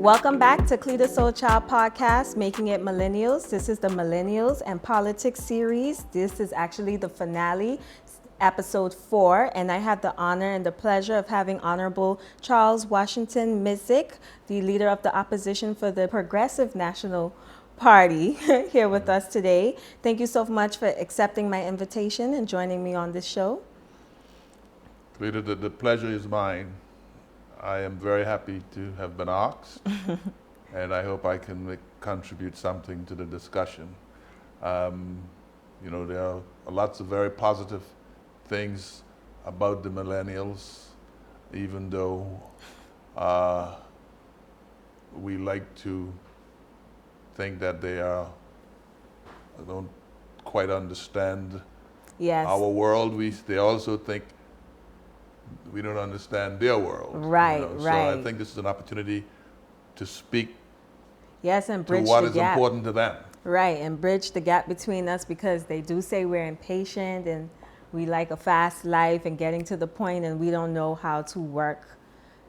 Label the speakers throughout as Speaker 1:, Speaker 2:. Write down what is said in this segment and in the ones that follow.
Speaker 1: Welcome back to Cleta Soul Child Podcast, Making It Millennials. This is the Millennials and Politics series. This is actually the finale, episode 4, and I have the honor and the pleasure of having Honorable Charles Washington Misick, the leader of the opposition for the Progressive National Party, here with us today. Thank you so much for accepting my invitation and joining me on this show.
Speaker 2: Cleta, the pleasure is mine. I am very happy to have been asked, and I hope I can contribute something to the discussion. There are lots of very positive things about the millennials, even though we like to think that they don't quite understand our world. They also think we don't understand their world.
Speaker 1: Right.
Speaker 2: So I think this is an opportunity to speak
Speaker 1: and bridge
Speaker 2: to what
Speaker 1: the
Speaker 2: is
Speaker 1: gap.
Speaker 2: important to them.
Speaker 1: Right, and bridge the gap between us, because they do say we're impatient and we like a fast life and getting to the point, and we don't know how to work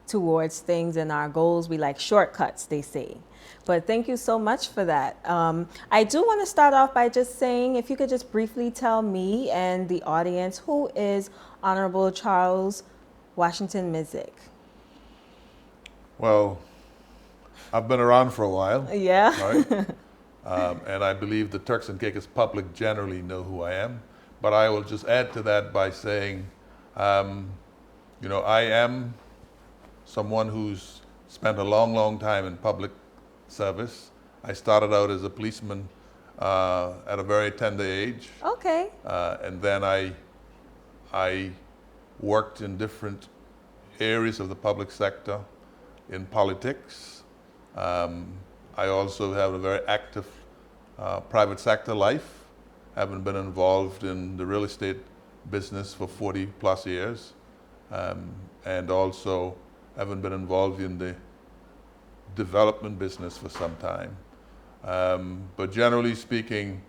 Speaker 1: towards things and our goals. We like shortcuts, they say. But thank you so much for that. I do want to start off by just saying, if you could just briefly tell me and the audience, who is Honorable Charles Washington Misick?
Speaker 2: Well, I've been around for a while.
Speaker 1: Yeah.
Speaker 2: Right? And I believe the Turks and Caicos public generally know who I am. But I will just add to that by saying, I am someone who's spent a long time in public service. I started out as a policeman at a very tender age.
Speaker 1: Okay.
Speaker 2: And then I worked in different areas of the public sector in politics. I also have a very active private sector life, having been involved in the real estate business for 40 plus years, and also having been involved in the development business for some time. But generally speaking,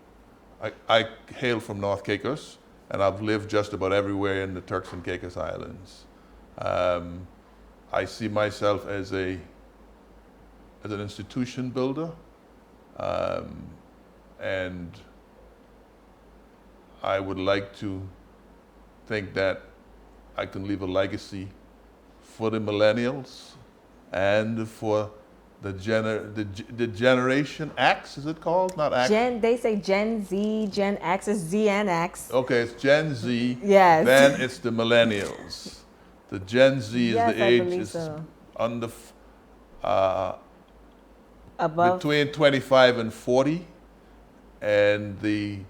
Speaker 2: I hail from North Caicos, and I've lived just about everywhere in the Turks and Caicos Islands. I see myself as an institution builder, and I would like to think that I can leave a legacy for the millennials and for the Generation X, is it called? Not X?
Speaker 1: They say Gen Z, Gen X, is Z and X.
Speaker 2: Okay, it's Gen Z.
Speaker 1: Yes.
Speaker 2: Then it's the millennials. The Gen Z is the age is under
Speaker 1: above
Speaker 2: between 25 and 40, and the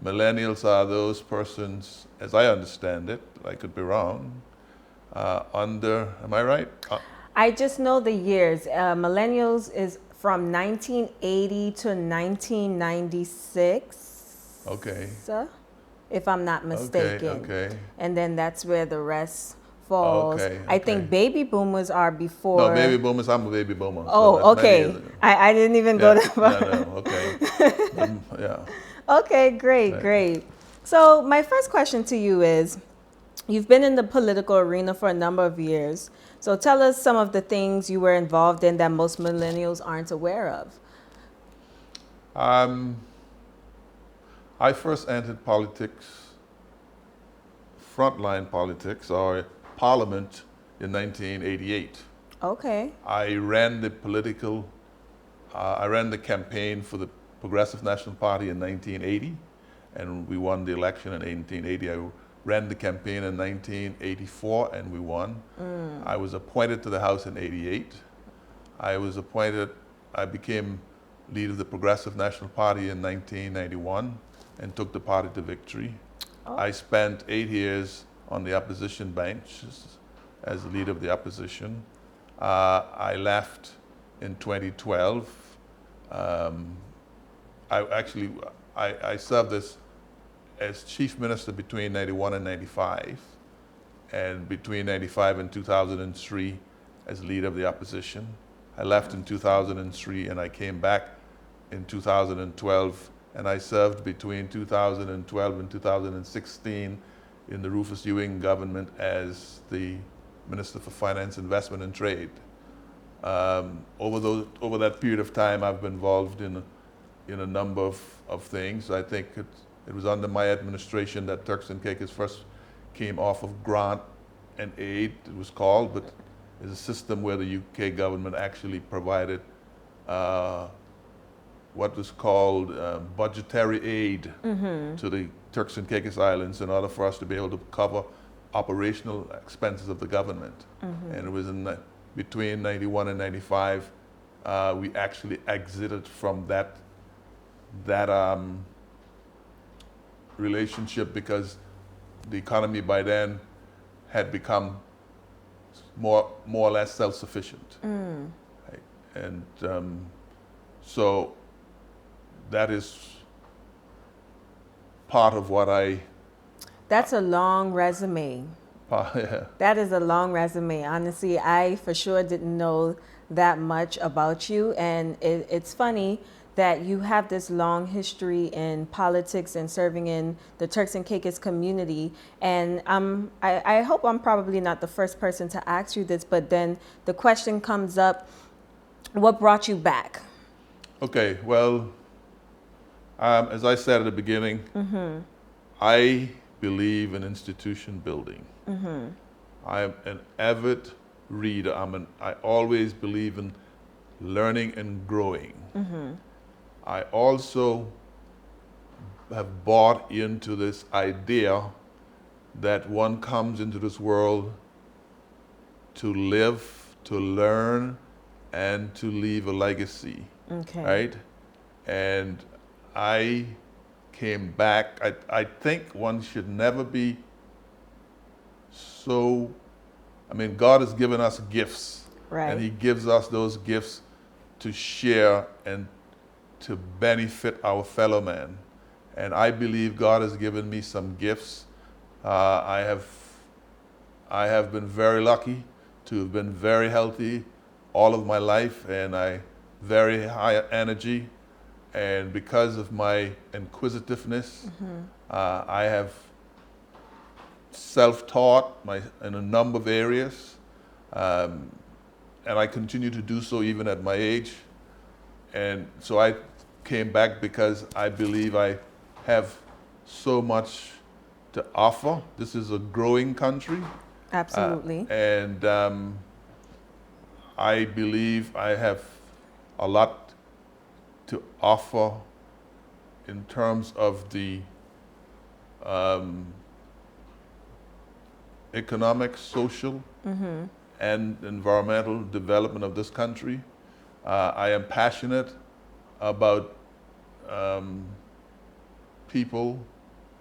Speaker 2: millennials are those persons, as I understand it, I could be wrong, under, am I right?
Speaker 1: I just know the years. Millennials is from 1980 to 1996.
Speaker 2: Okay.
Speaker 1: If I'm not mistaken.
Speaker 2: Okay.
Speaker 1: And then that's where the rest falls.
Speaker 2: Okay.
Speaker 1: I think baby boomers are before.
Speaker 2: No, baby boomers, I'm a baby boomer.
Speaker 1: Oh,
Speaker 2: so
Speaker 1: okay. I didn't even go that far.
Speaker 2: Okay. Yeah.
Speaker 1: Okay, great. So my first question to you is, you've been in the political arena for a number of years. So tell us some of the things you were involved in that most millennials aren't aware of.
Speaker 2: I first entered politics, frontline politics, or parliament, in 1988.
Speaker 1: Okay.
Speaker 2: I ran the campaign for the Progressive National Party in 1980, and we won the election in 1980. I ran the campaign in 1984, and we won. I was appointed to the House in 88. I became leader of the Progressive National Party in 1991 and took the party to victory. I spent 8 years on the opposition bench as the leader of the opposition. I left in 2012. I served as chief minister between 91 and 95, and between 95 and 2003 as leader of the opposition. I left in 2003 and I came back in 2012, and I served between 2012 and 2016 in the Rufus Ewing government as the Minister for Finance, Investment and Trade. Over that period of time, I've been involved in a number of things. I think it was under my administration that Turks and Caicos first came off of grant and aid, it was called, but it's a system where the UK government actually provided what was called budgetary aid to the Turks and Caicos Islands in order for us to be able to cover operational expenses of the government. And it was between 91 and 95, we actually exited from that relationship because the economy by then had become more or less self-sufficient. Right? And so that is part of what
Speaker 1: That's a long resume.
Speaker 2: Yeah.
Speaker 1: That is a long resume. Honestly, I for sure didn't know that much about you. And it's funny that you have this long history in politics and serving in the Turks and Caicos community. And I hope I'm probably not the first person to ask you this, but then the question comes up, what brought you back?
Speaker 2: Okay, well, as I said at the beginning, I believe in institution building. I'm an avid reader. I always believe in learning and growing. I also have bought into this idea that one comes into this world to live, to learn, and to leave a legacy.
Speaker 1: Okay.
Speaker 2: Right? And I came back. I think one should never be so, God has given us gifts.
Speaker 1: Right.
Speaker 2: And He gives us those gifts to share and to benefit our fellow man. And I believe God has given me some gifts. I have been very lucky to have been very healthy all of my life, and very high energy. And because of my inquisitiveness, I have self-taught in a number of areas, and I continue to do so even at my age. And so I came back because I believe I have so much to offer. This is a growing country.
Speaker 1: Absolutely.
Speaker 2: And I believe I have a lot to offer in terms of the economic, social, and environmental development of this country. I am passionate about people,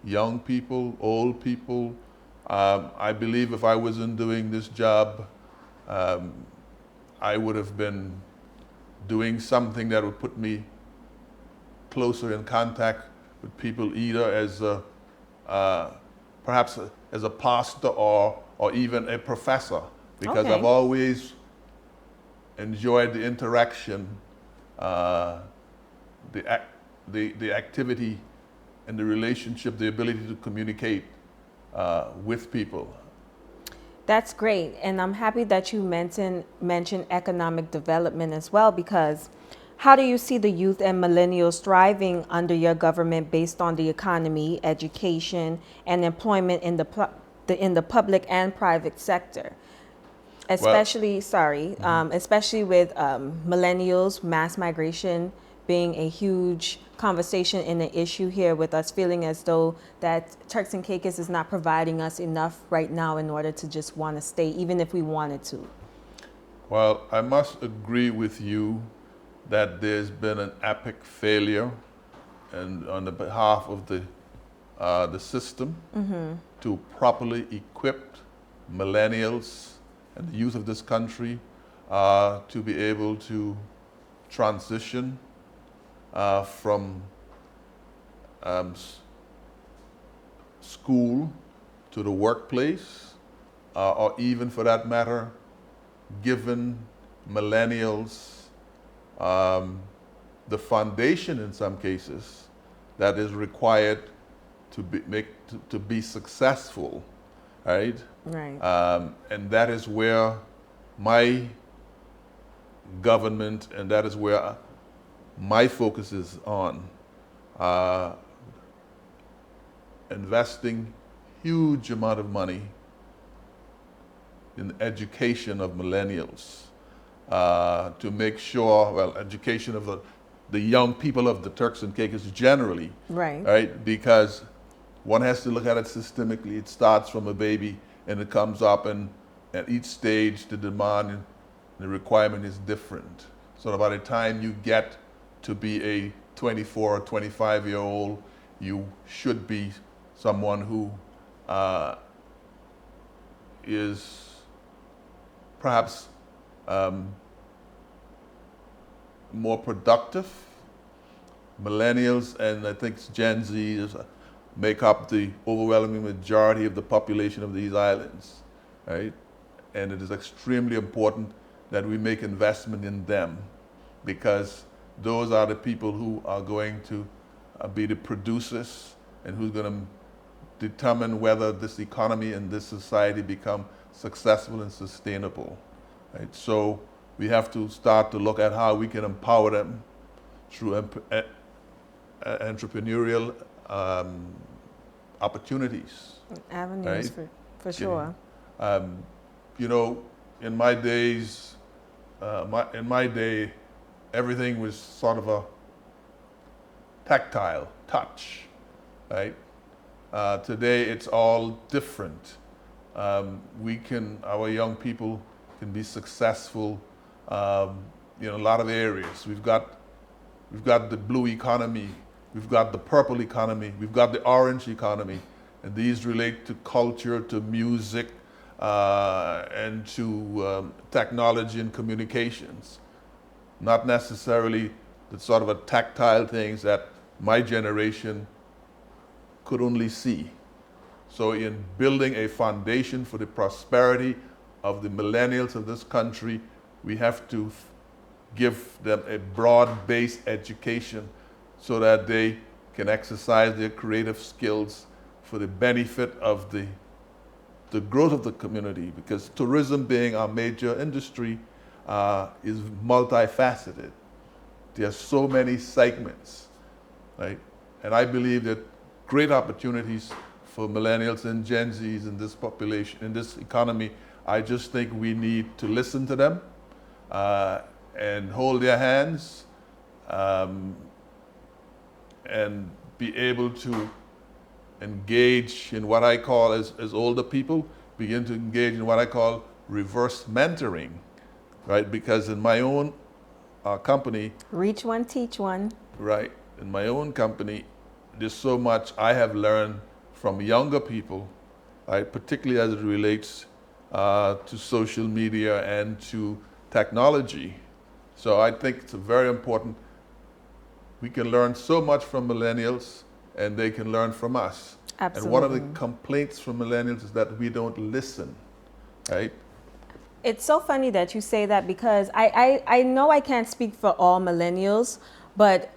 Speaker 2: young people, old people. I believe if I wasn't doing this job, I would have been doing something that would put me closer in contact with people, either as perhaps as a pastor or even a professor, because I've always enjoyed the interaction, the activity, and the relationship, the ability to communicate with people.
Speaker 1: That's great. And I'm happy that you mentioned economic development as well, because how do you see the youth and millennials thriving under your government based on the economy, education, and employment in the public and private sector? Especially, especially with millennials, mass migration being a huge conversation and an issue here, with us feeling as though that Turks and Caicos is not providing us enough right now in order to just want to stay, even if we wanted to.
Speaker 2: Well, I must agree with you that there's been an epic failure and on the behalf of the system to properly equip millennials and the youth of this country to be able to transition from school to the workplace, or even for that matter, given millennials the foundation in some cases that is required to be successful, right?
Speaker 1: Right.
Speaker 2: And that is where my government, and that is where my focus is on. Uh, Investing huge amount of money in education of millennials, to make sure, well, education of the young people of the Turks and Caicos generally, right? Because one has to look at it systemically. It starts from a baby and it comes up, and at each stage the demand and the requirement is different. So by the time you get to be a 24 or 25-year-old, you should be someone who is perhaps more productive. Millennials and I think Gen Z make up the overwhelming majority of the population of these islands, right? And it is extremely important that we make investment in them, because those are the people who are going to be the producers and who's going to determine whether this economy and this society become successful and sustainable, right? So we have to start to look at how we can empower them through entrepreneurial opportunities.
Speaker 1: Avenues,
Speaker 2: right?
Speaker 1: for sure.
Speaker 2: You know, in my days, in my day, everything was sort of a tactile touch, right? Today it's all different. Our young people can be successful, in a lot of areas. We've got the blue economy, we've got the purple economy, we've got the orange economy, and these relate to culture, to music, and to technology and communications. Not necessarily the sort of a tactile things that my generation could only see. So in building a foundation for the prosperity of the millennials of this country, we have to give them a broad-based education so that they can exercise their creative skills for the benefit of the growth of the community, because tourism being our major industry is multifaceted. There are so many segments, right? And I believe that great opportunities for millennials and Gen Zs in this population, in this economy. I just think we need to listen to them and hold their hands, and be able to engage in what I call, as older people, begin to engage in what I call reverse mentoring, right? Because in my own company...
Speaker 1: Reach one, teach one.
Speaker 2: Right. In my own company, there's so much I have learned from younger people, right? Particularly as it relates to social media and to technology. So I think it's very important. We can learn so much from millennials, and they can learn from us.
Speaker 1: Absolutely.
Speaker 2: And one of the complaints from millennials is that we don't listen, right?
Speaker 1: It's so funny that you say that, because I know I can't speak for all millennials, but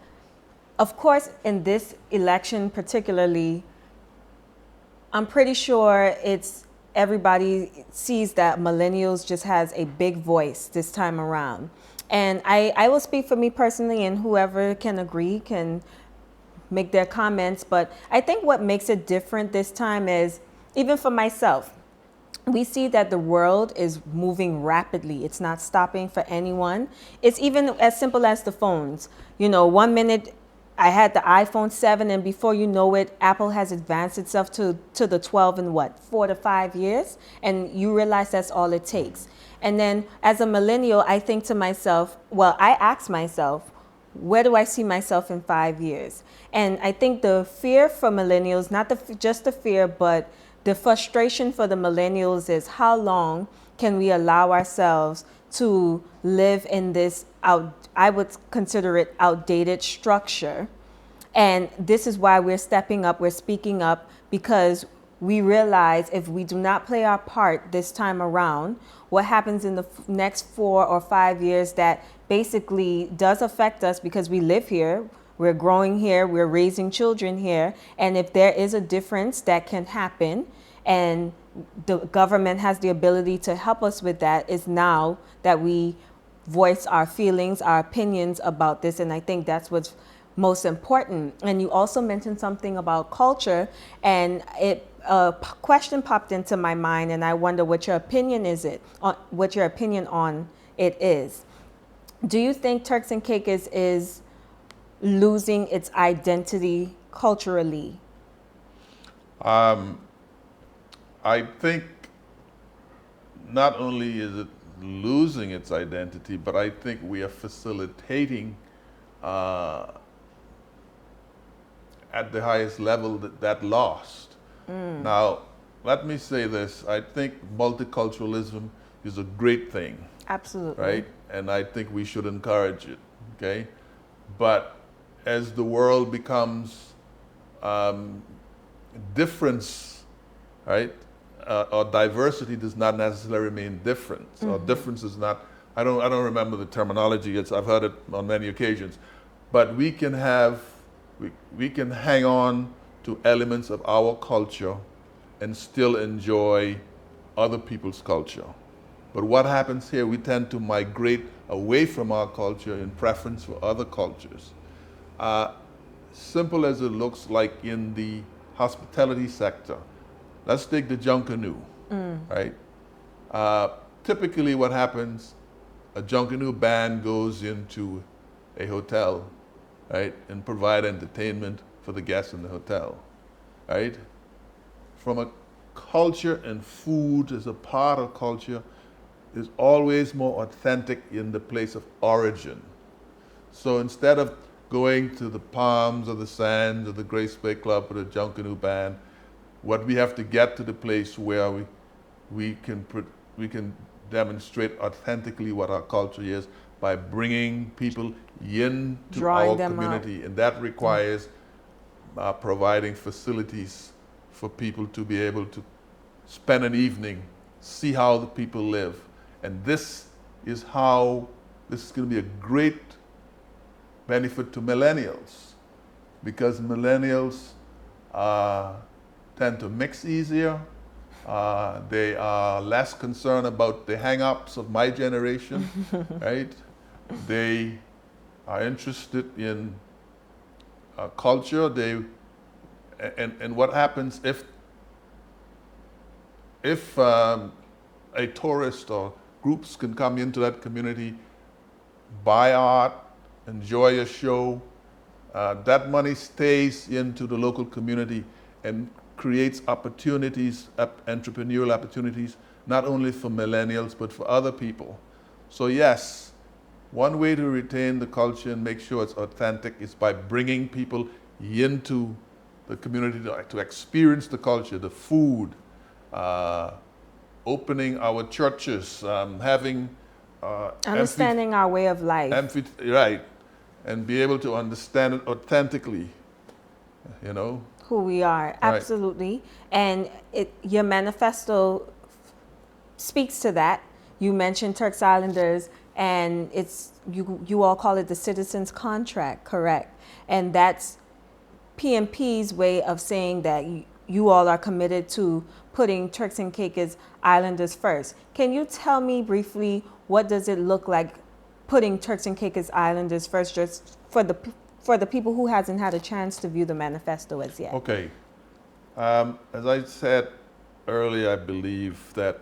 Speaker 1: of course in this election particularly, I'm pretty sure everybody sees that millennials just has a big voice this time around. And I will speak for me personally, and whoever can agree can make their comments. But I think what makes it different this time is, even for myself, we see that the world is moving rapidly. It's not stopping for anyone. It's even as simple as the phones. You know, 1 minute I had the iPhone 7, and before you know it, Apple has advanced itself to the 12 in 4 to 5 years, and you realize that's all it takes. And then as a millennial, I think to myself, well, I ask myself, where do I see myself in 5 years? And I think the fear for millennials, not just the fear, but the frustration for the millennials is, how long can we allow ourselves to live in this, I would consider it outdated structure? And this is why we're stepping up, we're speaking up, because we realize if we do not play our part this time around, what happens in the next 4 or 5 years that basically does affect us, because we live here, we're growing here, we're raising children here. And if there is a difference that can happen, and the government has the ability to help us with that, is now that we voice our feelings, our opinions about this, and I think that's what's most important. And you also mentioned something about culture, and a question popped into my mind, and I wonder what your opinion what your opinion on it is. Do you think Turks and Caicos is losing its identity culturally?
Speaker 2: I think not only is it losing its identity, but I think we are facilitating at the highest level that lost. Now, let me say this. I think multiculturalism is a great thing,
Speaker 1: Absolutely.
Speaker 2: right? And I think we should encourage it, okay? But as the world becomes difference, right? Or diversity does not necessarily mean difference, or difference is not. I don't remember the terminology. I've heard it on many occasions, but we can hang on to elements of our culture and still enjoy other people's culture. But what happens here? We tend to migrate away from our culture in preference for other cultures. Simple as it looks like in the hospitality sector. Let's take the Junkanoo, right? Typically what happens, a Junkanoo band goes into a hotel, right, and provide entertainment for the guests in the hotel, right? From a culture, and food as a part of culture is always more authentic in the place of origin. So instead of going to the Palms or the Sands or the Grace Bay Club or the Junkanoo band, what we have to get to the place where we can demonstrate authentically what our culture is by bringing people into
Speaker 1: Drawing
Speaker 2: our
Speaker 1: them
Speaker 2: community, and that requires providing facilities for people to be able to spend an evening, see how the people live, and this is going to be a great benefit to millennials, because millennials tend to mix easier. They are less concerned about the hang-ups of my generation, right? They are interested in culture. And what happens if a tourist or groups can come into that community, buy art, enjoy a show, that money stays into the local community and creates opportunities, entrepreneurial opportunities, not only for millennials, but for other people. So yes, one way to retain the culture and make sure it's authentic is by bringing people into the community to experience the culture, the food, opening our churches, having
Speaker 1: Understanding our way of life.
Speaker 2: right, and be able to understand it authentically, you know.
Speaker 1: Who we are, absolutely. And your manifesto speaks to that. You mentioned Turks Islanders, and you all call it the Citizens Contract, correct? And that's PMP's way of saying that you all are committed to putting Turks and Caicos Islanders first. Can you tell me briefly, what does it look like putting Turks and Caicos Islanders first, just for the people who hasn't had a chance to view the manifesto as yet?
Speaker 2: Okay. As I said earlier, I believe that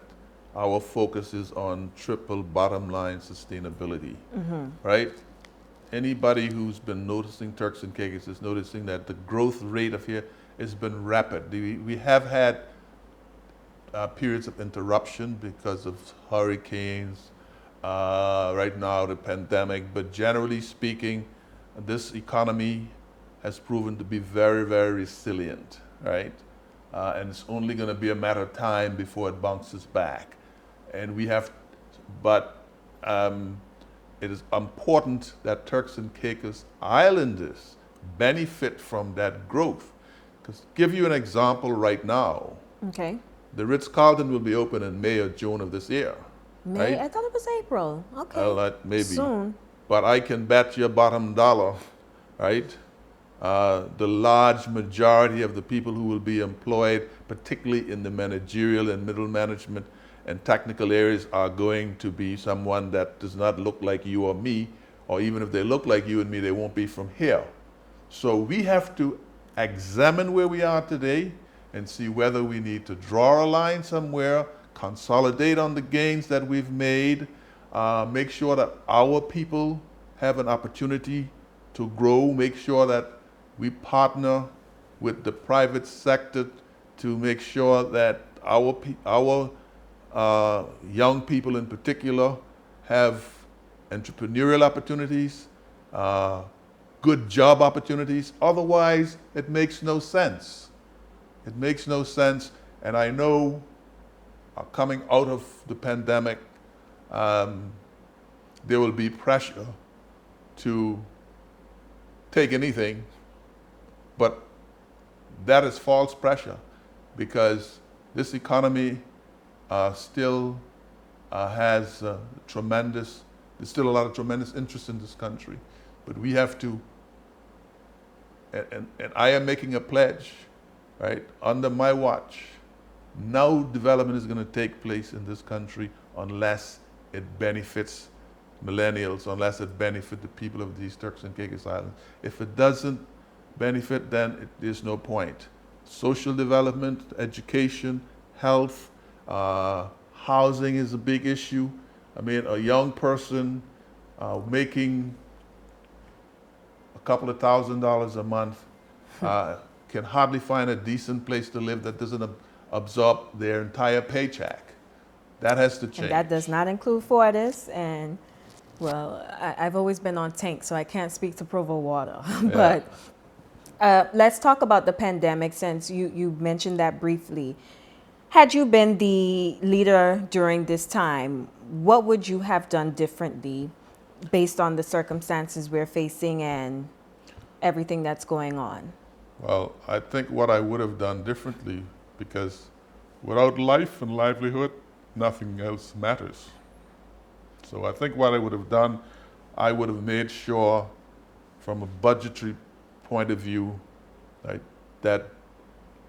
Speaker 2: our focus is on triple bottom line sustainability, right? Anybody who's been noticing Turks and Caicos is noticing that the growth rate of here has been rapid. We have had periods of interruption because of hurricanes, right now the pandemic, but generally speaking, this economy has proven to be very, very resilient, right? And it's only going to be a matter of time before it bounces back. And it is important that Turks and Caicos Islanders benefit from that growth. Because give you an example right now.
Speaker 1: Okay.
Speaker 2: The Ritz-Carlton will be open in May or June of this year.
Speaker 1: May?
Speaker 2: Right?
Speaker 1: I thought it was April. Okay.
Speaker 2: Well, maybe.
Speaker 1: Soon.
Speaker 2: But I can bet your bottom dollar, right? The large majority of the people who will be employed, particularly in the managerial and middle management and technical areas are going to be someone that does not look like you or me, or even if they look like you and me, they won't be from here. So we have to examine where we are today and see whether we need to draw a line somewhere, consolidate on the gains that we've made, make sure that our people have an opportunity to grow, make sure that we partner with the private sector to make sure that our young people in particular have entrepreneurial opportunities, good job opportunities. Otherwise, it makes no sense. It makes no sense. And I know coming out of the pandemic, there will be pressure to take anything, but that is false pressure because this economy still has there's still a lot of tremendous interest in this country, but we have to, and I am making a pledge, right, under my watch, no development is going to take place in this country unless it benefits millennials, unless it benefits the people of these Turks and Caicos Islands. If it doesn't benefit, then there's no point. Social development, education, health, housing is a big issue. I mean, a young person making a couple of $1,000s a month can hardly find a decent place to live that doesn't absorb their entire paycheck. That has to change.
Speaker 1: And that does not include Fortis. And, well, I've always been on tank, so I can't speak to Provo Water.
Speaker 2: Yeah.
Speaker 1: But let's talk about the pandemic, since you mentioned that briefly. Had you been the leader during this time, what would you have done differently based on the circumstances we're facing and everything that's going on?
Speaker 2: Well, I think what I would have done differently, because without life and livelihood, nothing else matters. So I think what I would have done, I would have made sure from a budgetary point of view, right, that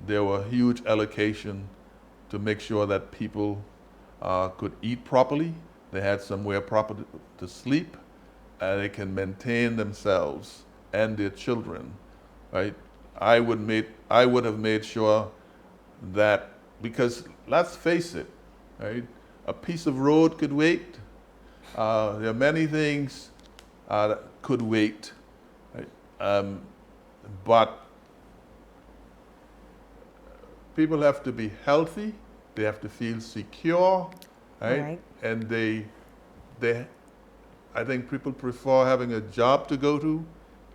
Speaker 2: there were huge allocation to make sure that people could eat properly, they had somewhere proper to sleep, and they can maintain themselves and their children, right? I would have made sure that, because let's face it, right? A piece of road could wait. There are many things that could wait, right? But people have to be healthy. They have to feel secure, right?
Speaker 1: Right.
Speaker 2: And I think people prefer having a job to go to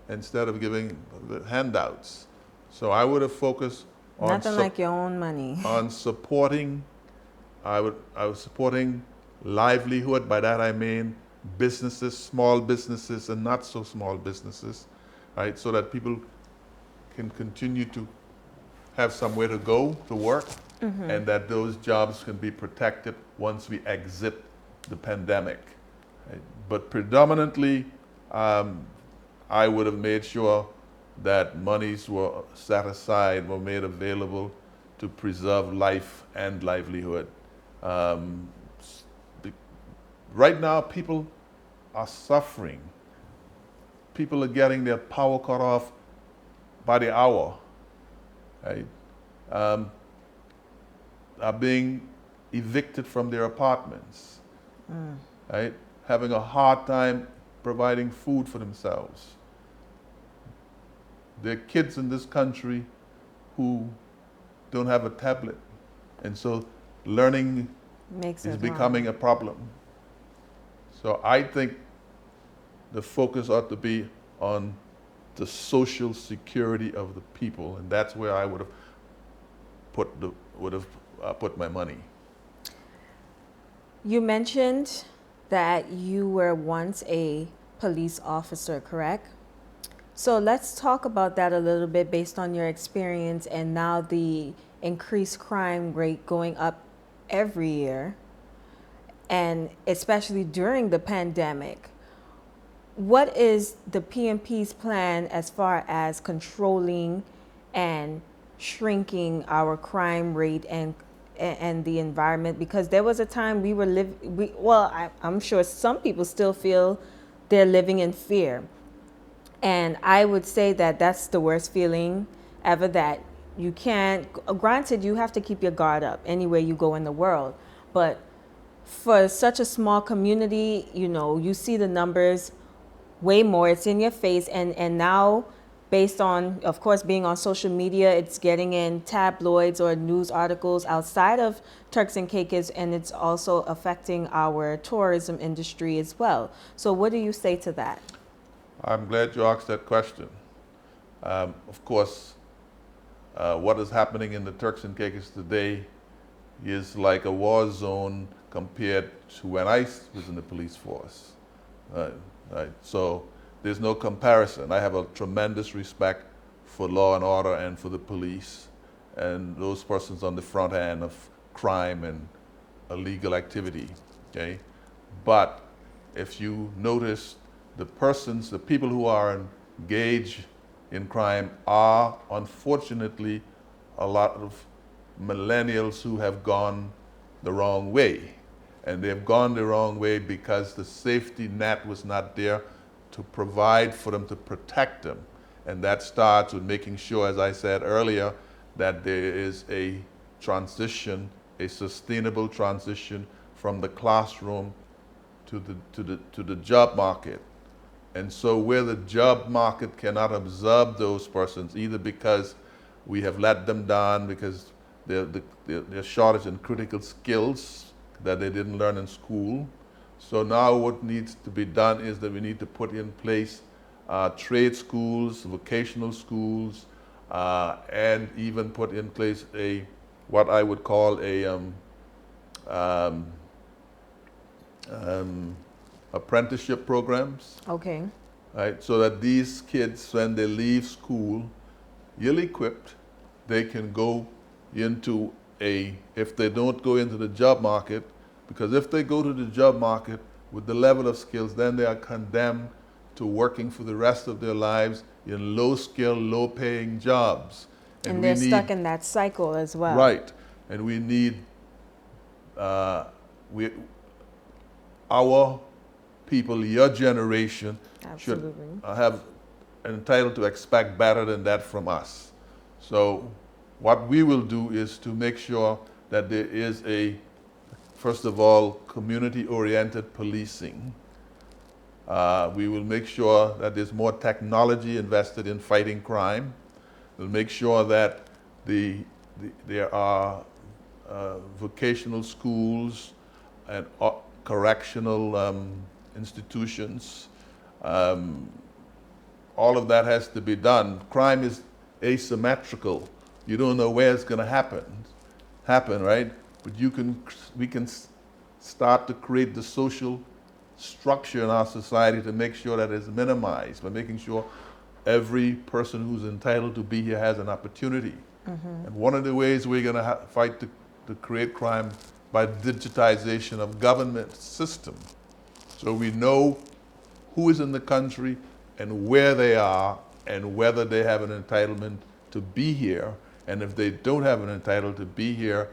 Speaker 2: instead of giving the handouts. So I would have focused on
Speaker 1: Nothing like your own money.
Speaker 2: on supporting. I was supporting livelihood. By that I mean businesses, small businesses, and not so small businesses, right? So that people can continue to have somewhere to go to work, and that those jobs can be protected once we exit the pandemic. Right? But predominantly, I would have made sure that monies were set aside, were made available to preserve life and livelihood. Right now, people are suffering. People are getting their power cut off by the hour, right? Are being evicted from their apartments, right? Having a hard time providing food for themselves. There are kids in this country who don't have a tablet, and so learning is becoming a problem. So I think the focus ought to be on the social security of the people, and that's where I would have put my money.
Speaker 1: You mentioned that you were once a police officer, correct? So let's talk about that a little bit based on your experience and now the increased crime rate going up every year, and especially during the pandemic. What is the PMP's plan as far as controlling and shrinking our crime rate and and the environment, because there was a time we were I'm sure some people still feel they're living in fear. And I would say that that's the worst feeling ever, that you can't, granted, you have to keep your guard up anywhere you go in the world. But for such a small community, you see the numbers way more. It's in your face. And now, based on, of course, being on social media, it's getting in tabloids or news articles outside of Turks and Caicos, and it's also affecting our tourism industry as well. So what do you say to that?
Speaker 2: I'm glad you asked that question. Of course, what is happening in the Turks and Caicos today is like a war zone compared to when I was in the police force. Right. So there's no comparison. I have a tremendous respect for law and order and for the police and those persons on the front end of crime and illegal activity. Okay, but if you notice, the people who are engaged in crime are unfortunately a lot of millennials who have gone the wrong way. And they've gone the wrong way because the safety net was not there to provide for them, to protect them. And that starts with making sure, as I said earlier, that there is a transition, a sustainable transition from the classroom to the job market. And so where the job market cannot absorb those persons, either because we have let them down because they're shortage in critical skills that they didn't learn in school. So now what needs to be done is that we need to put in place trade schools, vocational schools, and even put in place what I would call apprenticeship programs.
Speaker 1: Okay.
Speaker 2: Right, so that these kids, when they leave school, ill-equipped, they can go into if they don't go into the job market, because if they go to the job market with the level of skills, then they are condemned to working for the rest of their lives in low-skill, low-paying jobs.
Speaker 1: And they're stuck in that cycle as well.
Speaker 2: Right, and we need our people, your generation,
Speaker 1: Absolutely.
Speaker 2: should have entitled to expect better than that from us. So what we will do is to make sure that there is first of all, community-oriented policing. We will make sure that there's more technology invested in fighting crime. We'll make sure that there are vocational schools and correctional institutions. All of that has to be done. Crime is asymmetrical. You don't know where it's going to happen, right? But we can start to create the social structure in our society to make sure that it's minimized, by making sure every person who's entitled to be here has an opportunity. Mm-hmm. And one of the ways we're going to fight to create crime by digitization of government system. So we know who is in the country and where they are and whether they have an entitlement to be here. And if they don't have an entitlement to be here,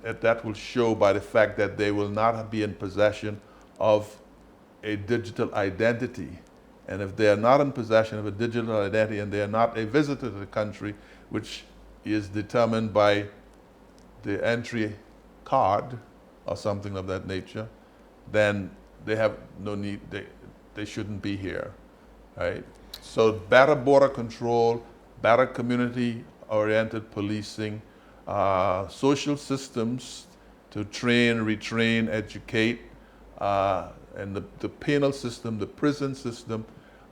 Speaker 2: that will show by the fact that they will not be in possession of a digital identity. And if they are not in possession of a digital identity and they are not a visitor to the country, which is determined by the entry card or something of that nature, then they have no need, they shouldn't be here, right? So better border control, better community-oriented policing, social systems to train, retrain, educate, and the penal system, the prison system,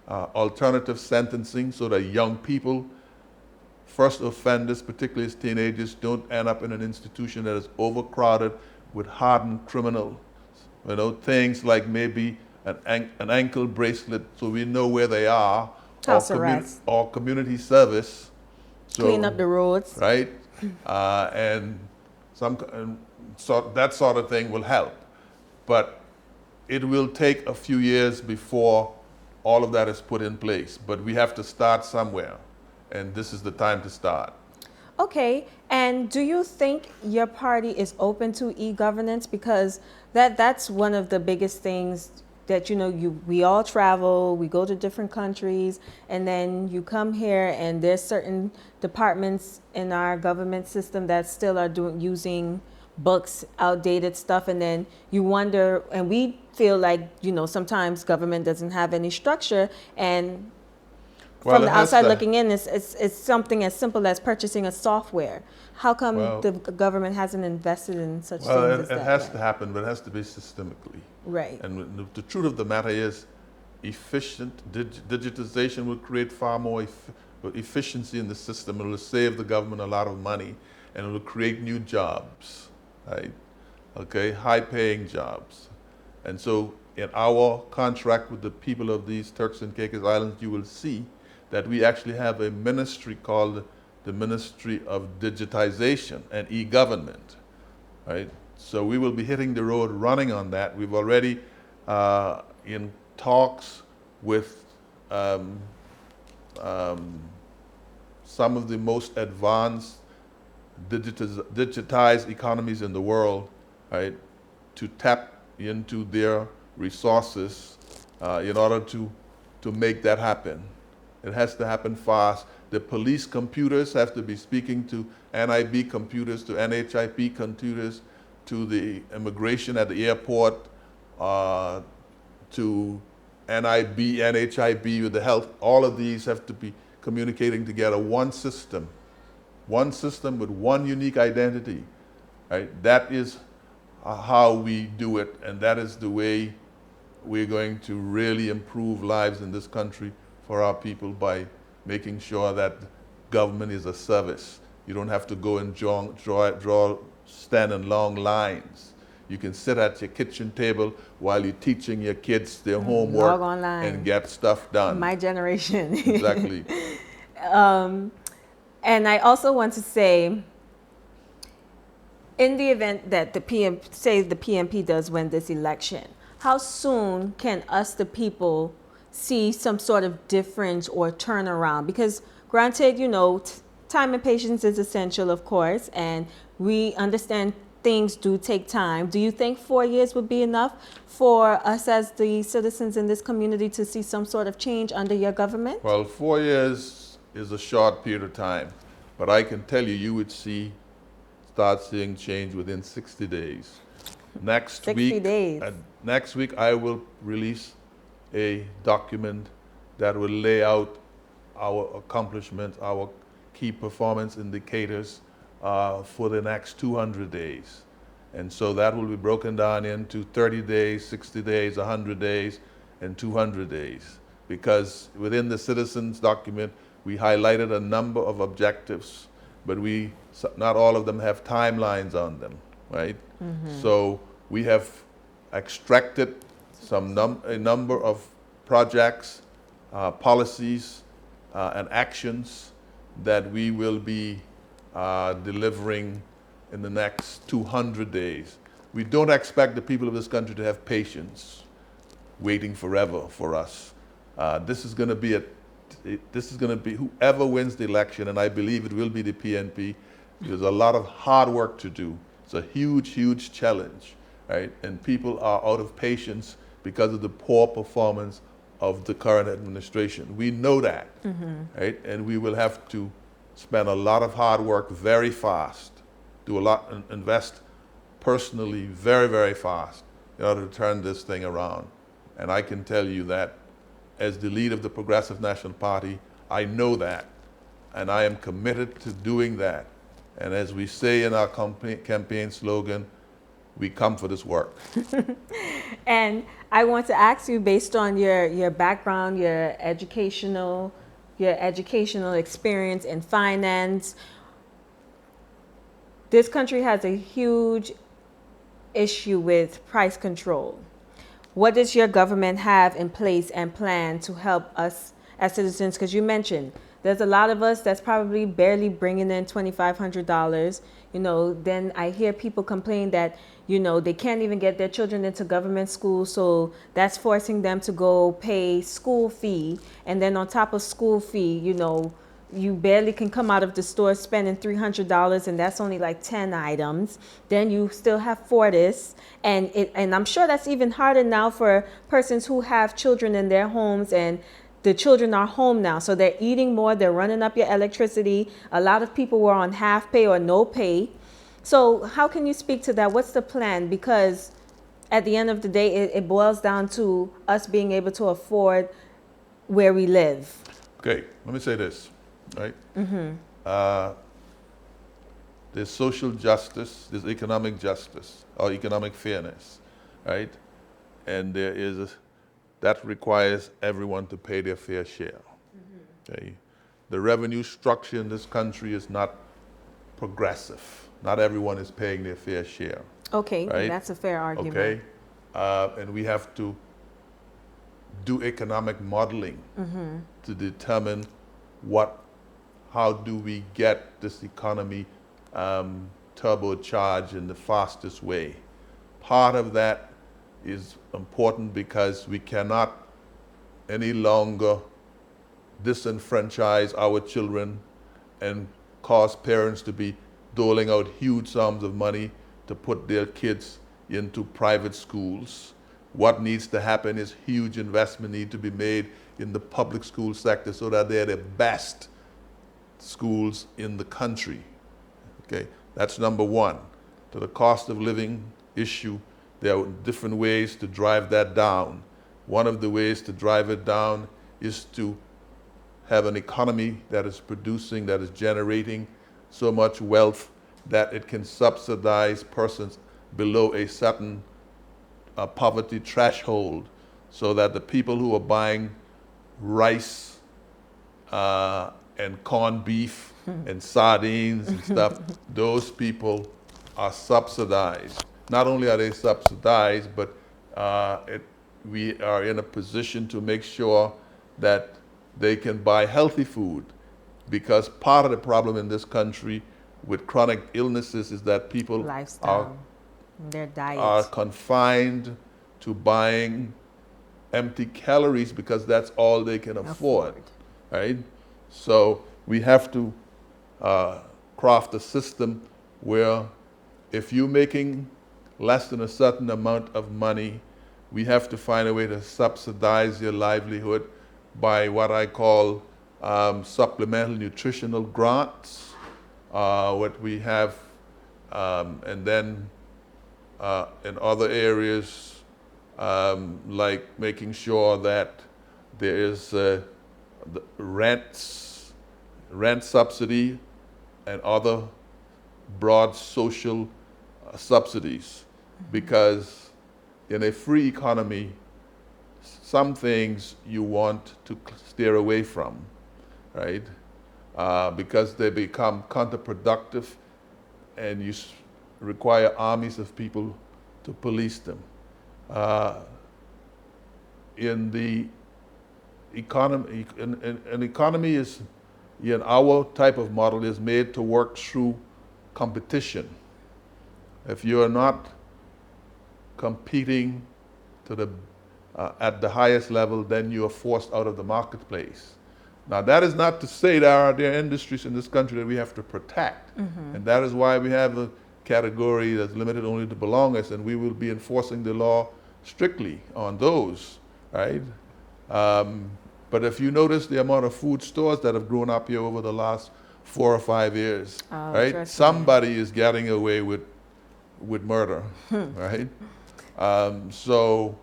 Speaker 2: alternative sentencing so that young people, first offenders, particularly as teenagers, don't end up in an institution that is overcrowded with hardened criminals. You know, things like maybe an ankle bracelet so we know where they are,
Speaker 1: house arrest,
Speaker 2: or community service. So,
Speaker 1: clean up the roads.
Speaker 2: Right? And so that sort of thing will help. But it will take a few years before all of that is put in place. But we have to start somewhere. And this is the time to start.
Speaker 1: Okay, and do you think your party is open to e-governance? Because that's one of the biggest things that we all travel, we go to different countries, and then you come here and there's certain departments in our government system that still are using books, outdated stuff, and then you wonder, and we feel like sometimes government doesn't have any structure, and
Speaker 2: Well,
Speaker 1: from the
Speaker 2: it has
Speaker 1: outside
Speaker 2: to.
Speaker 1: looking in, it's something as simple as purchasing a software. How come
Speaker 2: Well,
Speaker 1: the government hasn't invested in such
Speaker 2: well,
Speaker 1: things
Speaker 2: it,
Speaker 1: as
Speaker 2: it
Speaker 1: that
Speaker 2: has
Speaker 1: yet?
Speaker 2: to happen, but it has to be systemically.
Speaker 1: Right.
Speaker 2: And the truth of the matter is, efficient digitization will create far more efficiency in the system. It will save the government a lot of money, and it will create new jobs, right? Okay, high-paying jobs. And so, in our contract with the people of these Turks and Caicos Islands, you will see that we actually have a ministry called the Ministry of Digitization and E-Government, right? So we will be hitting the road running on that. We've already in talks with um, um, some of the most advanced digitized economies in the world, right, to tap into their resources in order to make that happen. It has to happen fast. The police computers have to be speaking to NIB computers, to NHIP computers, to the immigration at the airport, to NIB, NHIB with the health. All of these have to be communicating together. One system with one unique identity, right? That is how we do it, and that is the way we're going to really improve lives in this country for our people, by making sure that government is a service. You don't have to go and stand in long lines. You can sit at your kitchen table while you're teaching your kids their homework
Speaker 1: Log online.
Speaker 2: and get stuff done.
Speaker 1: My generation.
Speaker 2: Exactly.
Speaker 1: And I also want to say, in the event that the PNP does win this election, how soon can us, the people, see some sort of difference or turnaround? Because granted, time and patience is essential, of course, and we understand things do take time. Do you think 4 years would be enough for us as the citizens in this community to see some sort of change under your government?
Speaker 2: Well, 4 years is a short period of time, but I can tell you, you would start seeing change within 60 days. Next
Speaker 1: 60
Speaker 2: week,
Speaker 1: days.
Speaker 2: Next week, I will release a document that will lay out our accomplishments, our key performance indicators for the next 200 days. And so that will be broken down into 30 days, 60 days, 100 days, and 200 days. Because within the citizens document, we highlighted a number of objectives, but not all of them have timelines on them, right? Mm-hmm. So we have extracted a number of projects, policies, and actions that we will be delivering in the next 200 days. We don't expect the people of this country to have patience waiting forever for us. This is going to be whoever wins the election, and I believe it will be the PNP. There's a lot of hard work to do. It's a huge, huge challenge, right? And people are out of patience because of the poor performance of the current administration. We know that, right? And we will have to spend a lot of hard work very fast, do a lot, and invest personally very, very fast in order to turn this thing around. And I can tell you that as the leader of the Progressive National Party, I know that, and I am committed to doing that. And as we say in our campaign slogan, we come for this work.
Speaker 1: And I want to ask you, based on your background, your educational experience in finance, this country has a huge issue with price control. What does your government have in place and plan to help us as citizens? Because you mentioned there's a lot of us that's probably barely bringing in $2,500. Then I hear people complain that, they can't even get their children into government school, so that's forcing them to go pay school fee. And then on top of school fee, you barely can come out of the store spending $300, and that's only like 10 items. Then you still have Fortis, and I'm sure that's even harder now for persons who have children in their homes, and the children are home now, so they're eating more, they're running up your electricity. A lot of people were on half pay or no pay. So how can you speak to that? What's the plan? Because at the end of the day, it boils down to us being able to afford where we live.
Speaker 2: Okay, let me say this, right? There's social justice, there's economic justice, or economic fairness, right? And that requires everyone to pay their fair share. Okay? The revenue structure in this country is not progressive. Not everyone is paying their fair share.
Speaker 1: Okay,
Speaker 2: right?
Speaker 1: that's a fair argument.
Speaker 2: Okay, and we have to do economic modeling to determine how do we get this economy turbocharged in the fastest way. Part of that is important because we cannot any longer disenfranchise our children and cause parents to be doling out huge sums of money to put their kids into private schools. What needs to happen is huge investment need to be made in the public school sector so that they're the best schools in the country. Okay, that's number one. To the cost of living issue, there are different ways to drive that down. One of the ways to drive it down is to have an economy that is producing, that is generating so much wealth that it can subsidize persons below a certain poverty threshold, so that the people who are buying rice and corned beef and sardines and stuff, those people are subsidized. Not only are they subsidized, but we are in a position to make sure that they can buy healthy food, because part of the problem in this country with chronic illnesses is that people
Speaker 1: their diet
Speaker 2: are confined to buying empty calories because that's all they can afford. Right? So we have to craft a system where if you're making less than a certain amount of money, we have to find a way to subsidize your livelihood by what I call supplemental nutritional grants, what we have, and then in other areas, like making sure that there is the rent subsidy and other broad social subsidies, because in a free economy, some things you want to steer away from, right? Because they become counterproductive and you require armies of people to police them. In the economy, an economy is, in our type of model, is made to work through competition. If you are not competing at the highest level, then you are forced out of the marketplace. Now, that is not to say there are industries in this country that we have to protect. And that is why we have a category that's limited only to belongers, and we will be enforcing the law strictly on those, right? But if you notice the amount of food stores that have grown up here over the last 4 or 5 years, right? Somebody is getting away with murder, right? So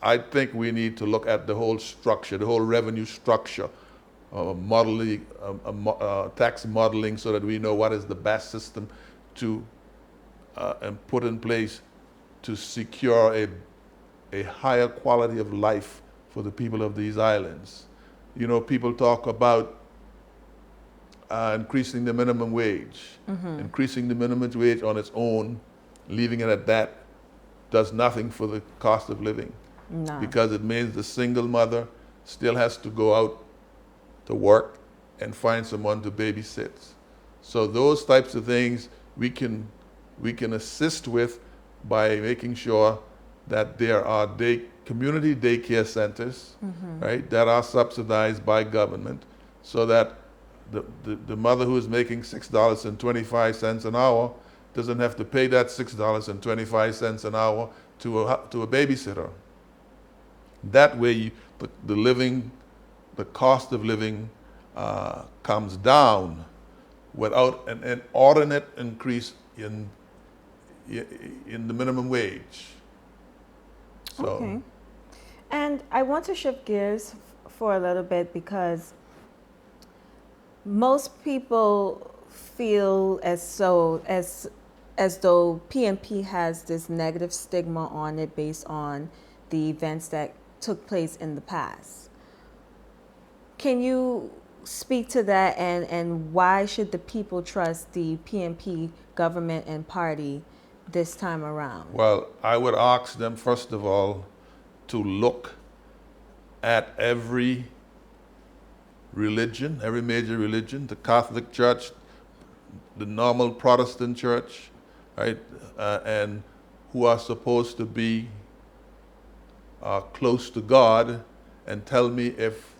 Speaker 2: I think we need to look at the whole structure, the whole revenue structure, modeling, tax modeling, so that we know what is the best system to and put in place to secure a higher quality of life for the people of these islands. You know, people talk about increasing the minimum wage. Increasing the minimum wage on its own, leaving it at that, does nothing for the cost of living.
Speaker 1: No.
Speaker 2: Because it means the single mother still has to go out to work and find someone to babysit. So those types of things we can assist with by making sure that there are community daycare centers, right, that are subsidized by government, so that the mother who is making $6.25 an hour doesn't have to pay that $6.25 an hour to a babysitter. That way, the cost of living comes down without an inordinate increase in the minimum wage. So,
Speaker 1: Okay. And I want to shift gears for a little bit because most people feel as though PNP has this negative stigma on it based on the events that took place in the past. Can you speak to that, and why should the people trust the PNP government and party this time around?
Speaker 2: well, I would ask them, first of all, to look at every religion, every major religion, the Catholic Church, the normal Protestant church, right, and who are supposed to be close to God, and tell me if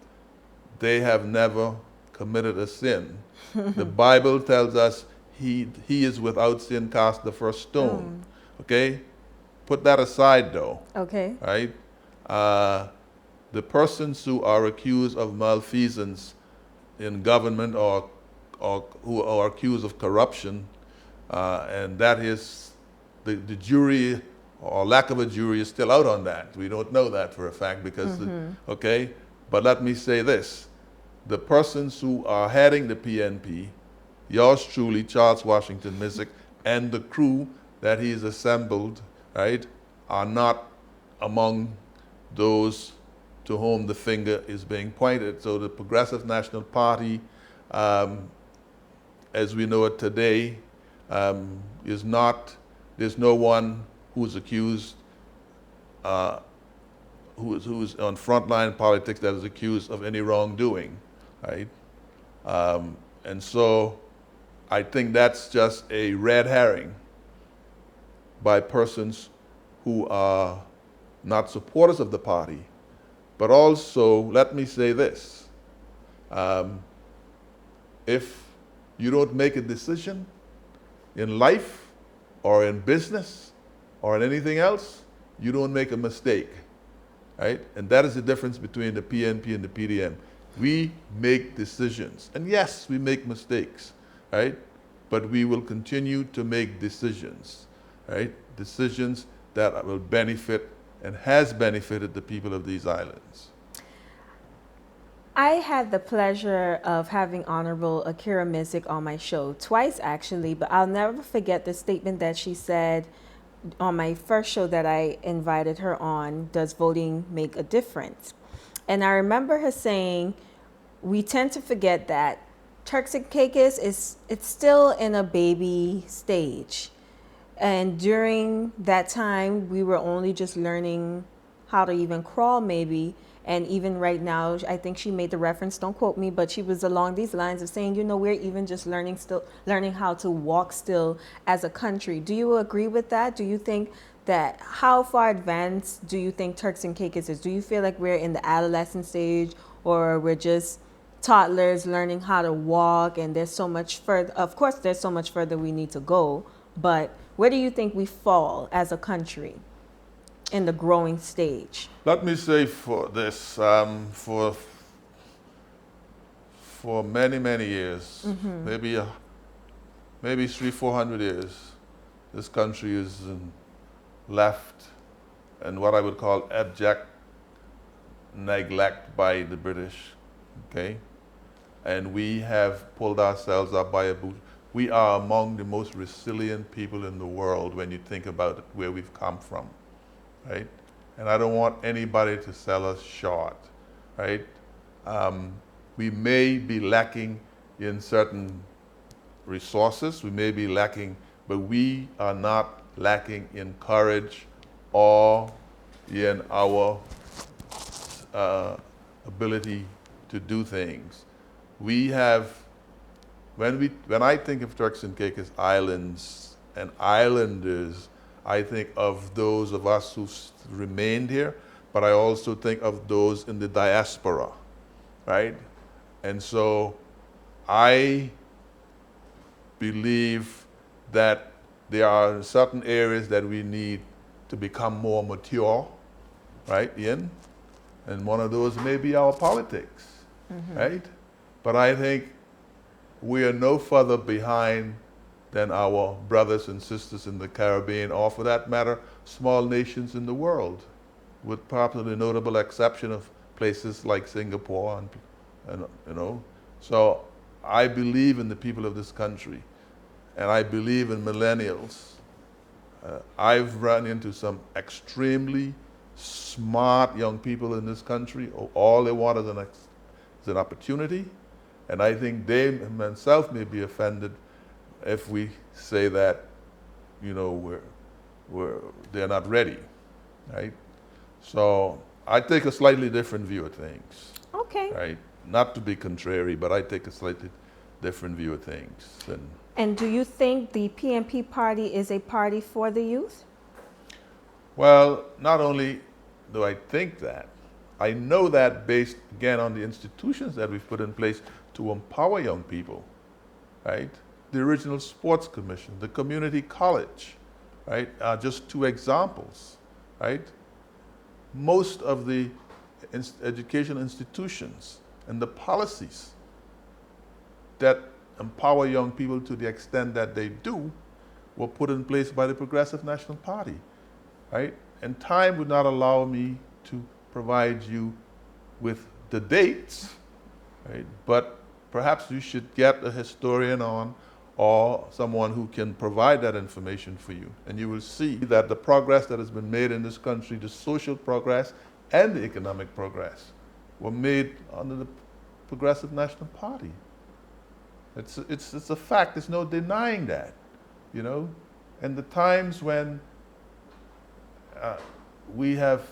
Speaker 2: they have never committed a sin. The Bible tells us he is without sin, cast the first stone. Okay? Put that aside though,
Speaker 1: Okay.
Speaker 2: right? The persons who are accused of malfeasance in government or who are accused of corruption, and that is the jury or lack of a jury is still out on that. We don't know that for a fact because, okay? But let me say this. The persons who are heading the PNP, yours truly, Charles Washington Misick, and the crew that he's assembled, right, are not among those to whom the finger is being pointed. So the Progressive National Party, as we know it today, is not, there's no one who's accused, who's on frontline politics that is accused of any wrongdoing, right? And so I think that's just a red herring by persons who are not supporters of the party. But also, let me say this. If you don't make a decision in life or in business or in anything else, you don't make a mistake, right? And that is the difference between the PNP and the PDM. We make decisions. And yes, we make mistakes, right? But we will continue to make decisions, right? Decisions that will benefit and has benefited the people of these islands.
Speaker 1: I had the pleasure of having Honorable Akira Misick on my show twice, actually, but I'll never forget the statement that she said on my first show that I invited her on, Does Voting Make a Difference? And I remember her saying, we tend to forget that Turks and Caicos it's still in a baby stage. And during that time, we were only just learning how to even crawl, maybe. And even right now, I think she made the reference, don't quote me, but she was along these lines of saying, you know, we're even just learning how to walk still as a country. Do you agree with that? Do you think that, how far advanced do you think Turks and Caicos is? Do you feel like we're in the adolescent stage, or we're just toddlers learning how to walk, and there's so much further, of course, there's so much further we need to go, but where do you think we fall as a country in the growing stage?
Speaker 2: Let me say for this, for many, many years, maybe 300-400 years, this country is left in what I would call abject neglect by the British, okay? And we have pulled ourselves up by a boot. We are among the most resilient people in the world when you think about it, where we've come from, right? And I don't want anybody to sell us short, right? We may be lacking in certain resources, we may be lacking, but we are not lacking in courage or in our ability to do things. We have, when I think of Turks and Caicos Islands and islanders, I think of those of us who've remained here, but I also think of those in the diaspora, right? And so I believe that there are certain areas that we need to become more mature, right, Ian? And one of those may be our politics, right? But I think we are no further behind than our brothers and sisters in the Caribbean, or for that matter, small nations in the world, with perhaps the notable exception of places like Singapore and you know. So I believe in the people of this country, and I believe in millennials. I've run into some extremely smart young people in this country. All they want is an opportunity, and I think they themselves may be offended if we say that, you know, they're not ready, right? So I take a slightly different view of things.
Speaker 1: Okay.
Speaker 2: Right? Not to be contrary, but I take a slightly different view of things.
Speaker 1: And do you think the PNP party is a party for the youth?
Speaker 2: Well, not only do I think that, I know that based, again, on the institutions that we've put in place to empower young people, right? The original sports commission, the community college, right, are just two examples, right? Most of the education institutions and the policies that empower young people to the extent that they do were put in place by the Progressive National Party, right? And time would not allow me to provide you with the dates, right? But perhaps you should get a historian on, or someone who can provide that information for you. And you will see that the progress that has been made in this country, the social progress and the economic progress, were made under the Progressive National Party. It's a fact, there's no denying that, you know? And the times when we have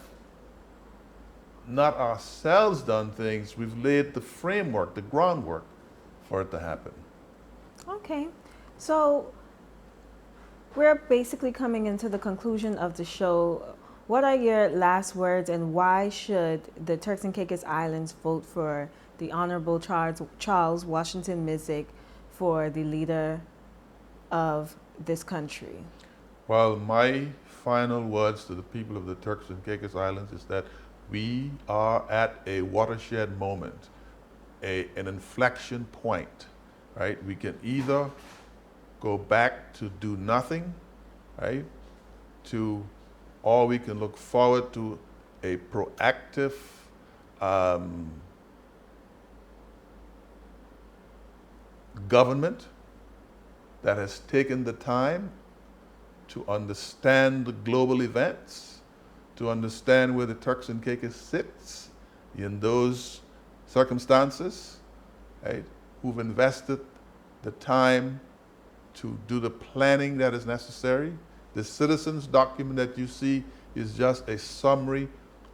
Speaker 2: not ourselves done things, we've laid the framework, the groundwork for it to happen.
Speaker 1: Okay, so we're basically coming into the conclusion of the show. What are your last words, and why should the Turks and Caicos Islands vote for the Honorable Charles Washington Misick for the leader of this country?
Speaker 2: Well, my final words to the people of the Turks and Caicos Islands is that we are at a watershed moment, an inflection point. Right? We can either go back to do nothing, right? Or we can look forward to a proactive government that has taken the time to understand the global events, to understand where the Turks and Caicos sits in those circumstances, right? Who've invested the time to do the planning that is necessary. The citizens document that you see is just a summary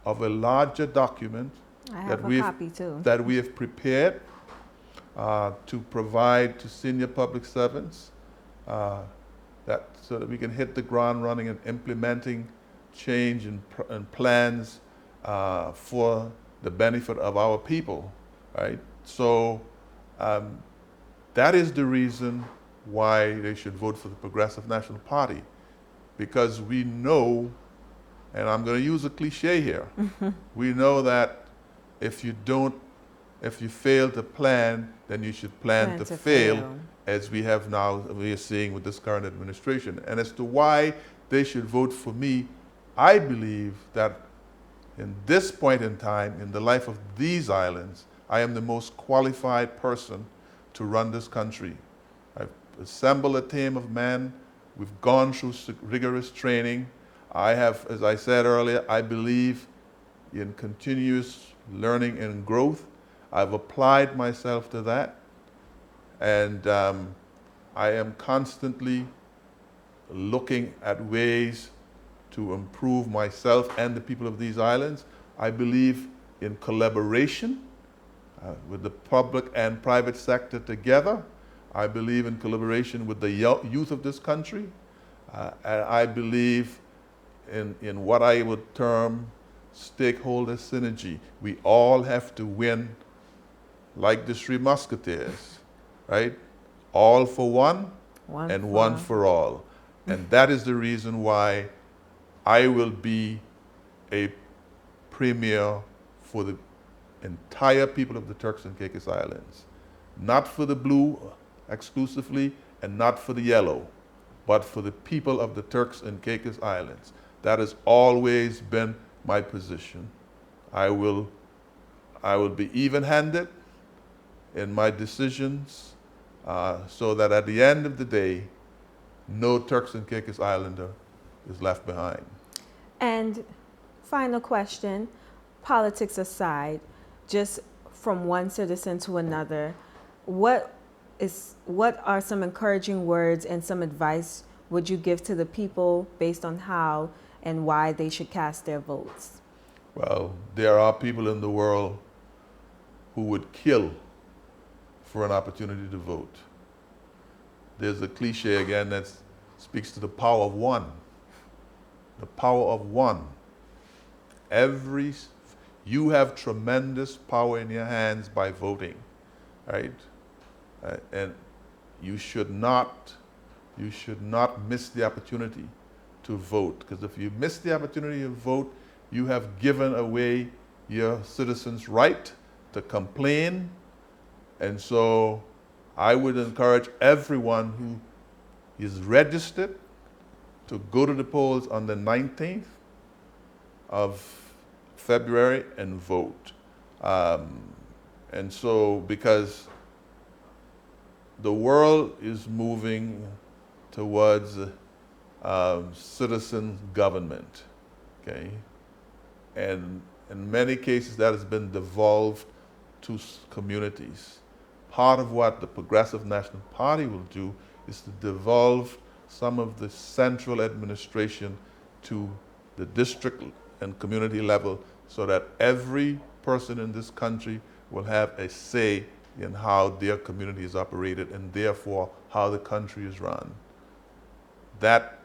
Speaker 2: of a larger document
Speaker 1: I have a copy too.
Speaker 2: that we have prepared to provide to senior public servants so that we can hit the ground running and implementing change and plans for the benefit of our people, right? So that is the reason why they should vote for the Progressive National Party, because we know, and I'm going to use a cliche here, we know that if you fail to plan, then you should plan to fail, as we are seeing with this current administration. And as to why they should vote for me, I believe that in this point in time, in the life of these islands, I am the most qualified person to run this country. I've assembled a team of men. We've gone through rigorous training. I have, as I said earlier, I believe in continuous learning and growth. I've applied myself to that. And I am constantly looking at ways to improve myself and the people of these islands. I believe in collaboration with the public and private sector together. I believe in collaboration with the youth of this country. And I believe in what I would term stakeholder synergy. We all have to win, like the Three Musketeers, right? All for one, and one for all. And that is the reason why I will be a premier for the entire people of the Turks and Caicos Islands. Not for the blue exclusively, and not for the yellow, but for the people of the Turks and Caicos Islands. That has always been my position. I will be even-handed in my decisions, so that at the end of the day, no Turks and Caicos Islander is left behind.
Speaker 1: And final question, politics aside, just from one citizen to another, what are some encouraging words and some advice would you give to the people based on how and why they should cast their votes?
Speaker 2: Well, there are people in the world who would kill for an opportunity to vote. There's a cliche again that speaks to the power of one. The power of one. You have tremendous power in your hands by voting, right? And you should not miss the opportunity to vote, because if you miss the opportunity to vote, you have given away your citizens' right to complain. And so I would encourage everyone who is registered to go to the polls on the 19th of February and vote. And so, because the world is moving towards citizen government, okay? And in many cases that has been devolved to communities. Part of what the Progressive National Party will do is to devolve some of the central administration to the district and community level, so that every person in this country will have a say in how their community is operated, and therefore how the country is run. That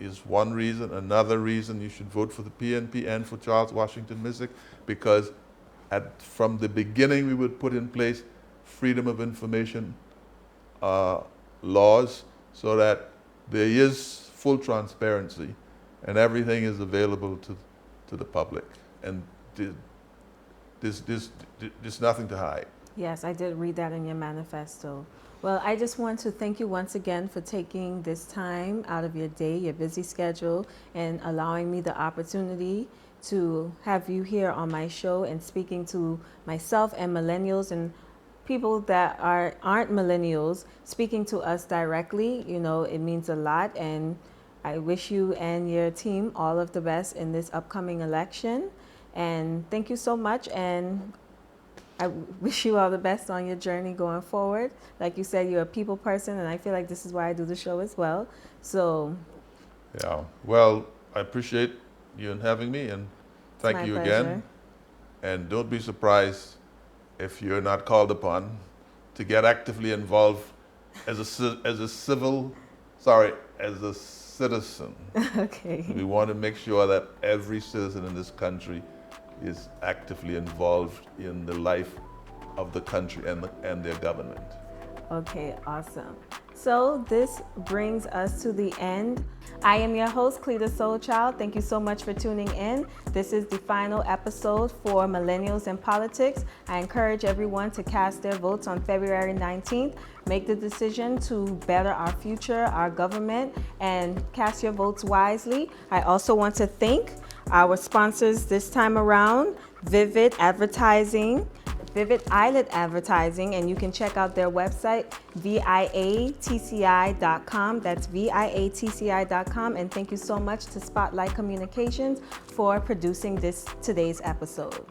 Speaker 2: is one reason. Another reason you should vote for the PNP and for Charles Washington Misick, because from the beginning we would put in place freedom of information laws, so that there is full transparency and everything is available to the public. And there's nothing to hide.
Speaker 1: Yes, I did read that in your manifesto. Well, I just want to thank you once again for taking this time out of your day, your busy schedule, and allowing me the opportunity to have you here on my show and speaking to myself and millennials and people that aren't millennials, speaking to us directly. You know, it means a lot, and I wish you and your team all of the best in this upcoming election. And thank you so much, and I wish you all the best on your journey going forward. Like you said, you're a people person, and I feel like this is why I do the show as well. So,
Speaker 2: yeah, well, I appreciate you and having me, and thank you again. And don't be surprised if you're not called upon to get actively involved as a citizen.
Speaker 1: Okay.
Speaker 2: We want to make sure that every citizen in this country is actively involved in the life of the country and their government.
Speaker 1: Okay, awesome. So this brings us to the end. I am your host, Cleta Soulchild. Thank you so much for tuning in. This is the final episode for Millennials in Politics. I encourage everyone to cast their votes on February 19th. Make the decision to better our future, our government, and cast your votes wisely. I also want to thank our sponsors this time around, Vivid Islet Advertising, and you can check out their website, viatci.com. That's viatci.com. And thank you so much to Spotlight Communications for producing today's episode.